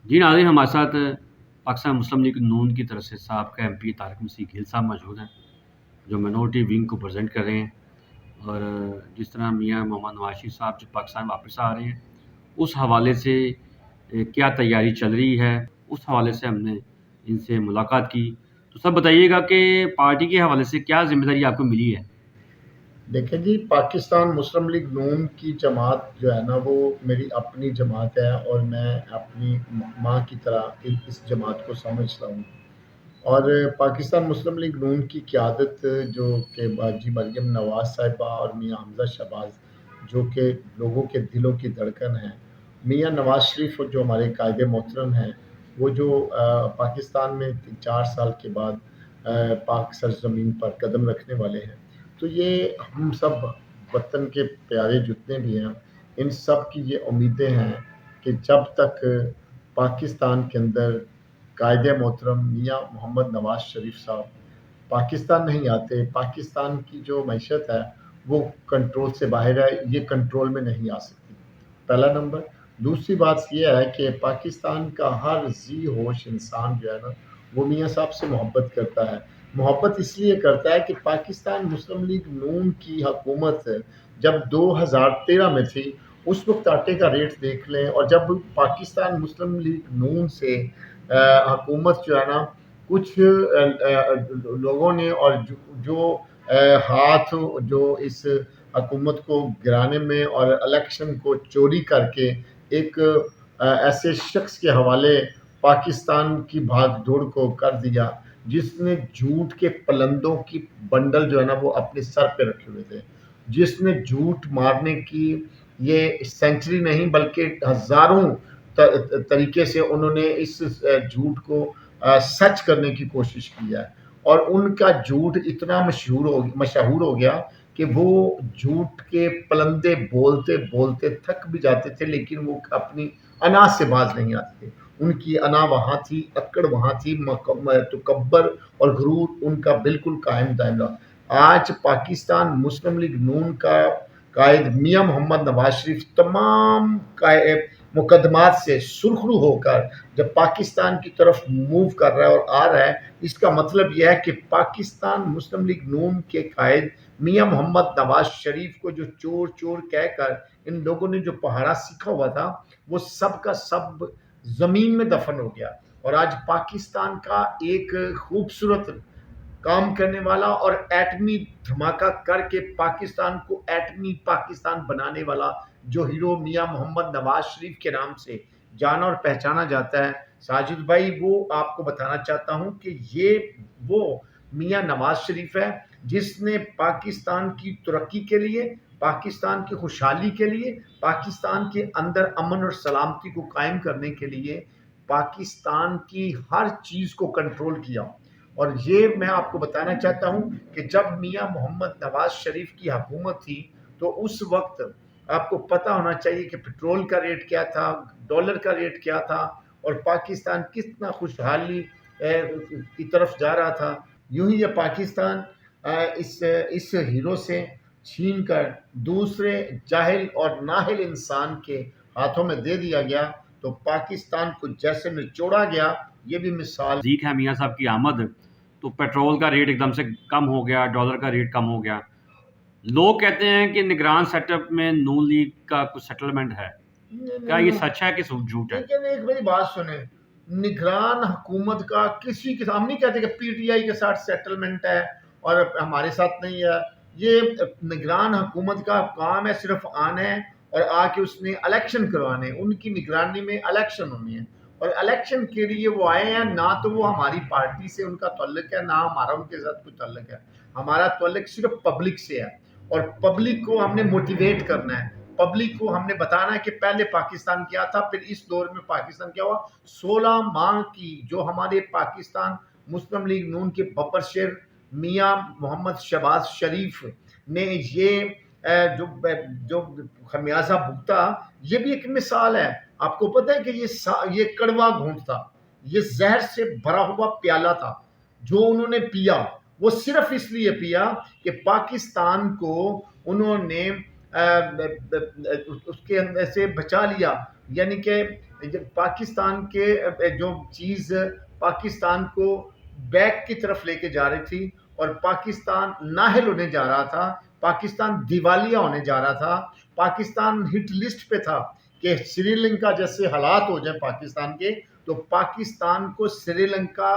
جی ناظرین، ہمارے ساتھ پاکستان مسلم لیگ نون کی طرف سے صاحب کا MP طارق مسیح گیل صاحب موجود ہیں، جو منورٹی ونگ کو پریزنٹ کر رہے ہیں۔ اور جس طرح میاں محمد نواز شریف صاحب جو پاکستان واپس آ رہے ہیں، اس حوالے سے کیا تیاری چل رہی ہے، اس حوالے سے ہم نے ان سے ملاقات کی۔ تو سب بتائیے گا کہ پارٹی کے حوالے سے کیا ذمہ داری آپ کو ملی ہے؟ دیکھیں جی، پاکستان مسلم لیگ نون کی جماعت جو ہے نا، وہ میری اپنی جماعت ہے اور میں اپنی ماں کی طرح اس جماعت کو سمجھتا ہوں۔ اور پاکستان مسلم لیگ نون کی قیادت جو کہ باجی مریم نواز صاحبہ اور میاں حمزہ شہباز، جو کہ لوگوں کے دلوں کی دھڑکن ہیں، میاں نواز شریف جو ہمارے قائد محترم ہیں، وہ جو پاکستان میں 4 سال کے بعد پاک سرزمین پر قدم رکھنے والے ہیں، تو یہ ہم سب وطن کے پیارے جتنے بھی ہیں، ان سب کی یہ امیدیں ہیں کہ جب تک پاکستان کے اندر قائد محترم میاں محمد نواز شریف صاحب پاکستان نہیں آتے، پاکستان کی جو معیشت ہے وہ کنٹرول سے باہر ہے، یہ کنٹرول میں نہیں آ سکتی، پہلا نمبر۔ دوسری بات یہ ہے کہ پاکستان کا ہر ذی ہوش انسان جو ہے نا، وہ میاں صاحب سے محبت کرتا ہے۔ محبت اس لیے کرتا ہے کہ پاکستان مسلم لیگ نون کی حکومت جب 2013 میں تھی، اس وقت آٹے کا ریٹ دیکھ لیں، اور جب پاکستان مسلم لیگ نون سے حکومت جو ہے نا، کچھ لوگوں نے اور جو ہاتھ جو اس حکومت کو گرانے میں اور الیکشن کو چوری کر کے ایک ایسے شخص کے حوالے پاکستان کی بھاگ دوڑ کو کر دیا، جس نے جھوٹ کے پلندوں کی بنڈل جو ہے نا وہ اپنے سر پہ رکھے ہوئے تھے، جس نے جھوٹ مارنے کی یہ سینچری نہیں بلکہ ہزاروں طریقے سے انہوں نے اس جھوٹ کو سچ کرنے کی کوشش کی ہے، اور ان کا جھوٹ اتنا مشہور ہو گیا کہ وہ جھوٹ کے پلندے بولتے بولتے تھک بھی جاتے تھے، لیکن وہ اپنی انا سے باز نہیں آتے تھے۔ ان کی انا وہاں تھی، اکڑ وہاں تھی، تکبر اور غرور ان کا بالکل قائم دائم رہا۔ آج پاکستان مسلم لیگ نون کا قائد میاں محمد نواز شریف تمام مقدمات سے سرخرو ہو کر جب پاکستان کی طرف موو کر رہا ہے اور آ رہا ہے، اس کا مطلب یہ ہے کہ پاکستان مسلم لیگ نون کے قائد میاں محمد نواز شریف کو جو چور چور کہہ کر ان لوگوں نے جو پہاڑا سیکھا ہوا تھا، وہ سب کا سب زمین میں دفن ہو گیا، اور آج پاکستان کا ایک خوبصورت کام کرنے والا اور ایٹمی دھماکہ کر کے پاکستان کو ایٹمی پاکستان بنانے والا جو ہیرو میاں محمد نواز شریف کے نام سے جانا اور پہچانا جاتا ہے، ساجد بھائی، وہ آپ کو بتانا چاہتا ہوں کہ یہ وہ میاں نواز شریف ہے جس نے پاکستان کی ترقی کے لیے، پاکستان کی خوشحالی کے لیے، پاکستان کے اندر امن اور سلامتی کو قائم کرنے کے لیے پاکستان کی ہر چیز کو کنٹرول کیا۔ اور یہ میں آپ کو بتانا چاہتا ہوں کہ جب میاں محمد نواز شریف کی حکومت تھی تو اس وقت آپ کو پتہ ہونا چاہیے کہ پٹرول کا ریٹ کیا تھا، ڈالر کا ریٹ کیا تھا، اور پاکستان کتنا خوشحالی کی طرف جا رہا تھا۔ یوں ہی یہ پاکستان اس ہیرو سے چھین کر دوسرے جاہل اور نااہل انسان کے ہاتھوں میں دے دیا گیا، تو پاکستان کو جیسے نچوڑا گیا، یہ بھی مثال نزدیک ہے میاں صاحب کی آمد، تو پیٹرول کا ریٹ ایک دم سے کم ہو گیا، ڈالر کا ریٹ کم ہو گیا۔ لوگ کہتے ہیں کہ نگران سیٹ اپ میں نون لیگ کا کچھ سیٹلمنٹ ہے، کیا یہ سچ ہے کہ جھوٹ ہے؟ لیکن ایک میری بات سنیں، نگران حکومت کا کسی کے ہم نہیں کہتے کہ پی ٹی آئی کے ساتھ سیٹلمنٹ ہے اور ہمارے ساتھ نہیں ہے۔ یہ نگران حکومت کا کام ہے صرف آنا ہے اور آ کے اس نے الیکشن کروانے، ان کی نگرانی میں الیکشن ہونی ہے، اور الیکشن کے لیے وہ آئے ہیں۔ نہ تو وہ ہماری پارٹی سے ان کا تعلق ہے، نہ ہمارا ان کے ساتھ کوئی تعلق ہے، ہمارا تعلق صرف پبلک سے ہے، اور پبلک کو ہم نے موٹیویٹ کرنا ہے، پبلک کو ہم نے بتانا ہے کہ پہلے پاکستان کیا تھا، پھر اس دور میں پاکستان کیا ہوا۔ 16 ماہ کی جو ہمارے پاکستان مسلم لیگ نون کے ببر شیر میاں محمد شہباز شریف نے یہ جو خمیازہ بھگتا، یہ بھی ایک مثال ہے۔ آپ کو پتہ ہے کہ یہ کڑوا گھونٹ تھا، یہ زہر سے بھرا ہوا پیالہ تھا جو انہوں نے پیا، وہ صرف اس لیے پیا کہ پاکستان کو انہوں نے اس کے اندر سے بچا لیا. یعنی کہ پاکستان کے جو چیز پاکستان کو بیک کی طرف لے کے جا رہی تھی اور پاکستان نااہل ہونے جا رہا تھا، پاکستان دیوالیہ ہونے جا رہا تھا، پاکستان ہٹ لسٹ پہ تھا کہ سری لنکا جیسے حالات ہو جائیں پاکستان کے، تو پاکستان کو سری لنکا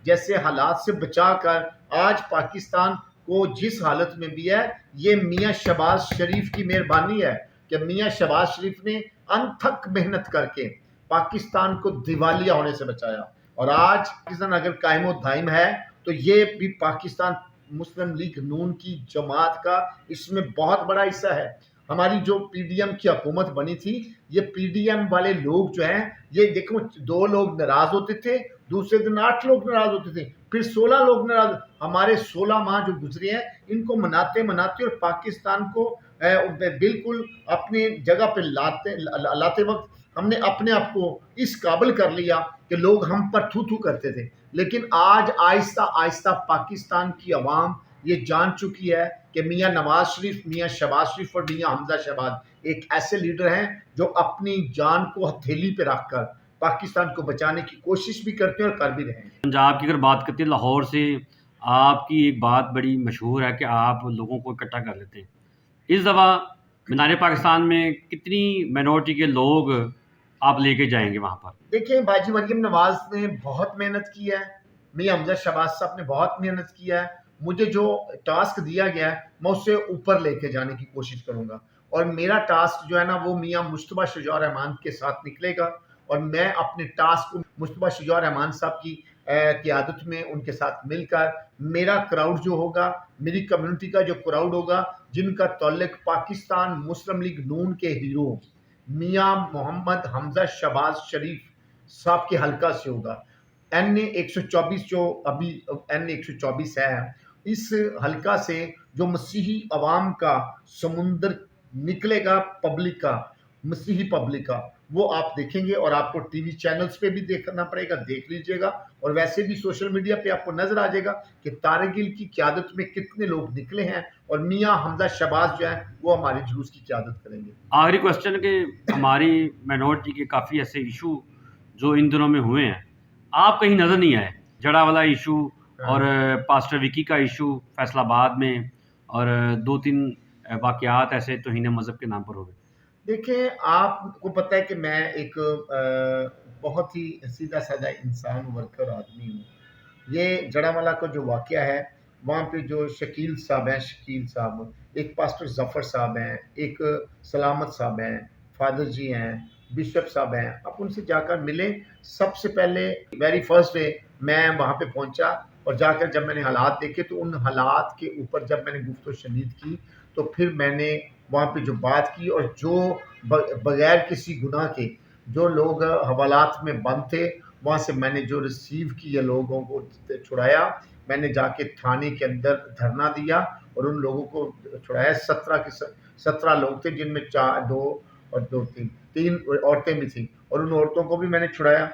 جیسے حالات سے بچا کر آج پاکستان کو جس حالت میں بھی ہے، یہ میاں شہباز شریف کی مہربانی ہے کہ میاں شہباز شریف نے انتھک محنت کر کے پاکستان کو دیوالیہ ہونے سے بچایا. اور آج پاکستان اگر قائم و دائم ہے تو یہ بھی پاکستان مسلم لیگ نون کی جماعت کا اس میں بہت بڑا حصہ ہے. ہماری جو پی ڈی ایم کی حکومت بنی تھی، یہ پی ڈی ایم والے لوگ جو ہیں، یہ دیکھو 2 لوگ ناراض ہوتے تھے، دوسرے دن 8 لوگ ناراض ہوتے تھے، پھر 16 لوگ ناراض. ہمارے 16 ماہ جو گزرے ہیں ان کو مناتے اور پاکستان کو بالکل اپنی جگہ پہ لاتے وقت ہم نے اپنے آپ کو اس قابل کر لیا کہ لوگ ہم پر تھو تھو کرتے تھے. لیکن آج آہستہ آہستہ پاکستان کی عوام یہ جان چکی ہے کہ میاں نواز شریف، میاں شہباز شریف اور میاں حمزہ شہباز ایک ایسے لیڈر ہیں جو اپنی جان کو ہتھیلی پہ رکھ کر پاکستان کو بچانے کی کوشش بھی کرتے ہیں اور کر بھی رہے ہیں. پنجاب کی اگر بات کرتے ہیں، لاہور سے آپ کی ایک بات بڑی مشہور ہے کہ آپ لوگوں کو اکٹھا کر لیتے ہیں. اس دفعہ مینار پاکستان میں کتنی مائنورٹی کے لوگ آپ لے کے جائیں گے وہاں پر؟ دیکھیں، باجی مریم نواز نے بہت محنت کی ہے، میاں حمزہ شہباز صاحب نے بہت محنت کیا ہے. مجھے جو ٹاسک دیا گیا ہے میں اسے اوپر لے کے جانے کی کوشش کروں گا، اور میرا ٹاسک جو ہے نا وہ میاں مجتبیٰ شجاع الرحمان کے ساتھ نکلے گا، اور میں اپنے ٹاسک کو مجتبیٰ شجاع الرحمان صاحب کی قیادت میں ان کے ساتھ مل کر میرا کراؤڈ جو ہوگا، میری کمیونٹی کا جو کراؤڈ ہوگا، جن کا تعلق پاکستان مسلم لیگ نون کے ہیرو میاں محمد حمزہ شہباز شریف صاحب کے حلقہ سے ہوگا. این اے 124 جو ابھی این اے 124 ہے، اس حلقہ سے جو مسیحی عوام کا سمندر نکلے گا، پبلک کا، مسیحی پبلک کا، وہ آپ دیکھیں گے. اور آپ کو ٹی وی چینلز پہ بھی دیکھنا پڑے گا، دیکھ لیجئے گا، اور ویسے بھی سوشل میڈیا پہ آپ کو نظر آ جائے گا کہ طارق گل کی قیادت میں کتنے لوگ نکلے ہیں، اور میاں حمزہ شہباز جو ہیں وہ ہمارے جلوس کی قیادت کریں گے. آخری کوشچن کہ ہماری مائنورٹی کے کافی ایسے ایشو جو ان دنوں میں ہوئے ہیں، آپ کہیں نظر نہیں آئے. جڑا والا ایشو اور پاسٹر وکی کا ایشو فیصل آباد میں، اور 2-3 واقعات ایسے توہین مذہب کے نام پر ہو گئے. دیکھیں، آپ کو پتہ ہے کہ میں ایک بہت ہی سیدھا سادہ انسان ورکر آدمی ہوں. یہ جڑا والا کا جو واقعہ ہے، وہاں پہ جو شکیل صاحب ہیں، شکیل صاحب، ایک پاسٹر ظفر صاحب ہیں، ایک سلامت صاحب ہیں، فادر جی ہیں، بشپ صاحب ہیں، آپ ان سے جا کر ملیں. سب سے پہلے ویری فرسٹ ڈے میں وہاں پہ پہنچا، اور جا کر جب میں نے حالات دیکھے تو ان حالات کے اوپر جب میں نے گفت و شنید کی، تو پھر میں نے وہاں پہ جو بات کی، اور جو بغیر کسی گناہ کے جو لوگ حوالات میں بند تھے، وہاں سے میں نے جو ریسیو کیے لوگوں کو چھڑایا. میں نے جا کے تھانے کے اندر دھرنا دیا اور ان لوگوں کو چھڑایا. 17 لوگ تھے، جن میں 3 عورتیں بھی تھیں، اور ان عورتوں کو بھی میں نے چھڑایا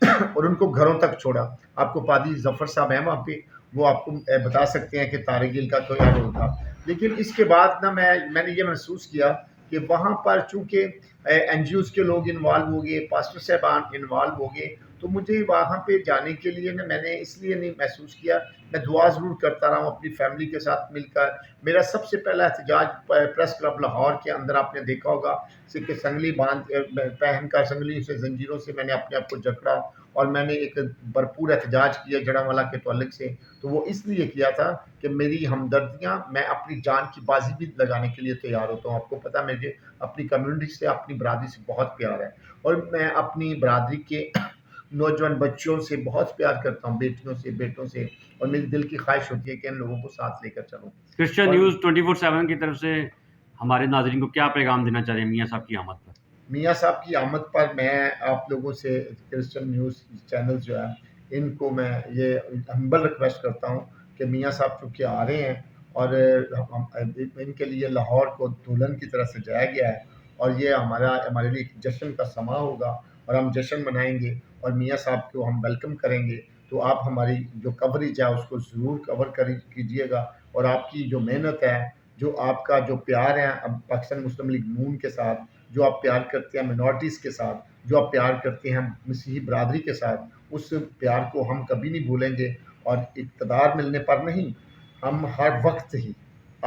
اور ان کو گھروں تک چھوڑا. آپ کو پادری ظفر صاحب ہیں وہاں پہ، وہ آپ کو بتا سکتے ہیں کہ طارق گل کا کیا رول تھا. لیکن اس کے بعد نا میں نے یہ محسوس کیا کہ وہاں پر چونکہ این جی اوز کے لوگ انوالو ہو گئے، پاسٹر صاحبان انوالو ہو گئے، تو مجھے وہاں پہ جانے کے لیے نا میں نے اس لیے نہیں محسوس کیا. میں دعا ضرور کرتا رہا ہوں اپنی فیملی کے ساتھ مل کر. میرا سب سے پہلا احتجاج پریس کلب لاہور کے اندر آپ نے دیکھا ہوگا کہ سنگلی باندھ پہن کر سنگلی سے زنجیروں سے میں نے اپنے آپ کو جکڑا، اور میں نے ایک بھرپور احتجاج کیا جڑا والا کے تعلق سے. تو وہ اس لیے کیا تھا کہ میری ہمدردیاں، میں اپنی جان کی بازی بھی لگانے کے لیے تیار ہوتا ہوں. آپ کو پتہ مجھے اپنی کمیونٹی سے، اپنی برادری سے بہت پیار ہے، اور میں اپنی برادری کے نوجوان بچوں سے بہت پیار کرتا ہوں، بیٹیوں سے، بیٹوں سے، اور میری دل کی خواہش ہوتی ہے کہ ان لوگوں کو ساتھ لے کر چلوں. کرسچن نیوز 24/7 کی طرف سے ہمارے ناظرین کو کیا پیغام دینا چاہ رہے ہیں میاں صاحب کی آمد پر؟ میاں صاحب کی آمد پر میں آپ لوگوں سے، کرسچن نیوز چینل جو ہے، ان کو میں یہ ہمبل ریکویسٹ کرتا ہوں کہ میاں صاحب چونکہ آ رہے ہیں، اور ان کے لیے لاہور کو دلہن کی طرح سجایا گیا ہے، اور یہ ہمارے لیے ایک جشن کا سماں ہوگا، اور ہم جشن منائیں گے، اور میاں صاحب کو ہم ویلکم کریں گے. تو آپ ہماری جو کوریج ہے اس کو ضرور کور کیجیے گا، اور آپ کی جو محنت ہے، جو آپ کا جو پیار ہے اب پاکستان مسلم لیگ نون کے ساتھ، جو آپ پیار کرتے ہیں منورٹیز کے ساتھ، جو آپ پیار کرتے ہیں مسیحی برادری کے ساتھ، اس پیار کو ہم کبھی نہیں بھولیں گے، اور اقتدار ملنے پر نہیں، ہم ہر وقت ہی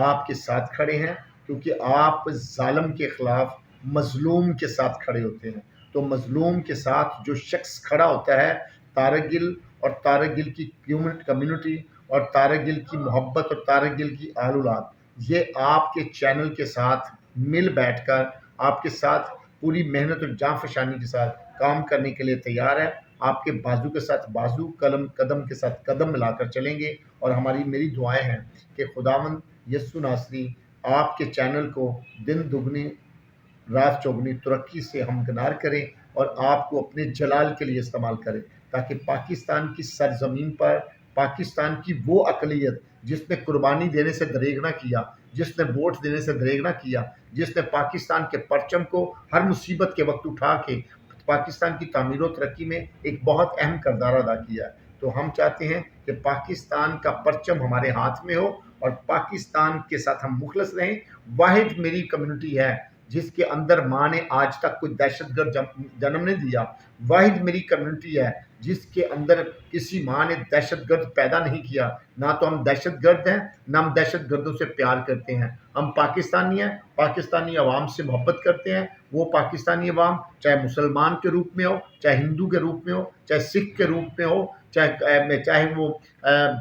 آپ کے ساتھ کھڑے ہیں، کیونکہ آپ ظالم کے خلاف مظلوم کے ساتھ کھڑے ہوتے ہیں۔ تو مظلوم کے ساتھ جو شخص کھڑا ہوتا ہے، طارق گل اور طارق گل کی کمیونٹی اور طارق گل کی محبت اور طارق گل کی اہل اولاد، یہ آپ کے چینل کے ساتھ مل بیٹھ کر آپ کے ساتھ پوری محنت اور جاں فشانی کے ساتھ کام کرنے کے لیے تیار ہے۔ آپ کے بازو کے ساتھ بازو، قدم کے ساتھ قدم ملا کر چلیں گے، اور میری دعائیں ہیں کہ خداوند یسوع ناصری آپ کے چینل کو دن دگنی رات چوگنی ترقی سے ہمکنار کریں، اور آپ کو اپنے جلال کے لیے استعمال کریں، تاکہ پاکستان کی سرزمین پر پاکستان کی وہ اقلیت جس نے قربانی دینے سے دریغ نہ کیا، جس نے ووٹ دینے سے دریغ نہ کیا، جس نے پاکستان کے پرچم کو ہر مصیبت کے وقت اٹھا کے پاکستان کی تعمیر و ترقی میں ایک بہت اہم کردار ادا کیا ہے، تو ہم چاہتے ہیں کہ پاکستان کا پرچم ہمارے ہاتھ میں ہو، اور پاکستان کے ساتھ ہم مخلص رہیں۔ واحد میری کمیونٹی ہے جس کے اندر ماں نے آج تک کوئی دہشت گرد جنم نہیں دیا، واحد میری کمیونٹی ہے جس کے اندر کسی ماں نے دہشت گرد پیدا نہیں کیا، نہ تو ہم دہشت گرد ہیں، نہ ہم دہشت گردوں سے پیار کرتے ہیں، ہم پاکستانی ہیں، پاکستانی عوام سے محبت کرتے ہیں۔ وہ پاکستانی عوام چاہے مسلمان کے روپ میں ہو، چاہے ہندو کے روپ میں ہو، چاہے سکھ کے روپ میں ہو، چاہے وہ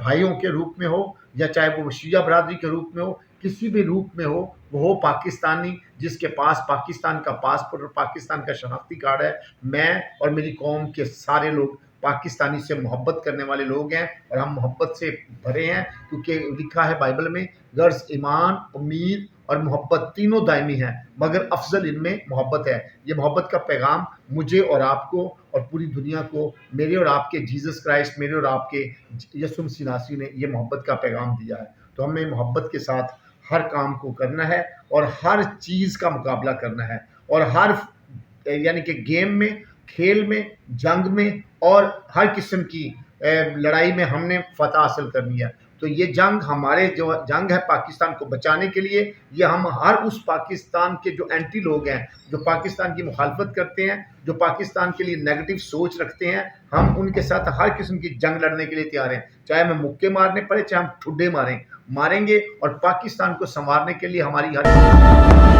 بھائیوں کے روپ میں ہو، یا چاہے وہ شیعہ برادری کے روپ میں ہو، کسی بھی روپ میں ہو، وہ پاکستانی جس کے پاس پاکستان کا پاسپورٹ اور پاکستان کا شناختی کارڈ ہے۔ میں اور میری قوم کے سارے لوگ پاکستانی سے محبت کرنے والے لوگ ہیں، اور ہم محبت سے بھرے ہیں، کیونکہ لکھا ہے بائبل میں، غرض ایمان، امید اور محبت تینوں دائمی ہیں، مگر افضل ان میں محبت ہے۔ یہ محبت کا پیغام مجھے اور آپ کو اور پوری دنیا کو میرے اور آپ کے جیزس کرائسٹ، میرے اور آپ کے یسوع مسیح ناصری نے یہ محبت کا پیغام دیا ہے۔ تو ہمیں محبت کے ساتھ ہر کام کو کرنا ہے، اور ہر چیز کا مقابلہ کرنا ہے، اور یعنی کہ گیم میں، کھیل میں، جنگ میں، اور ہر قسم کی لڑائی میں ہم نے فتح حاصل کرنی ہے۔ تو یہ جنگ ہمارے جو جنگ ہے پاکستان کو بچانے کے لیے، یہ ہم ہر اس پاکستان کے جو اینٹی لوگ ہیں، جو پاکستان کی مخالفت کرتے ہیں، جو پاکستان کے لیے نیگیٹو سوچ رکھتے ہیں، ہم ان کے ساتھ ہر قسم کی جنگ لڑنے کے لیے تیار ہیں، چاہے ہمیں مکے مارنے پڑے، چاہے ہم ٹھڈے ماریں گے، اور پاکستان کو سنوارنے کے لیے ہماری ہر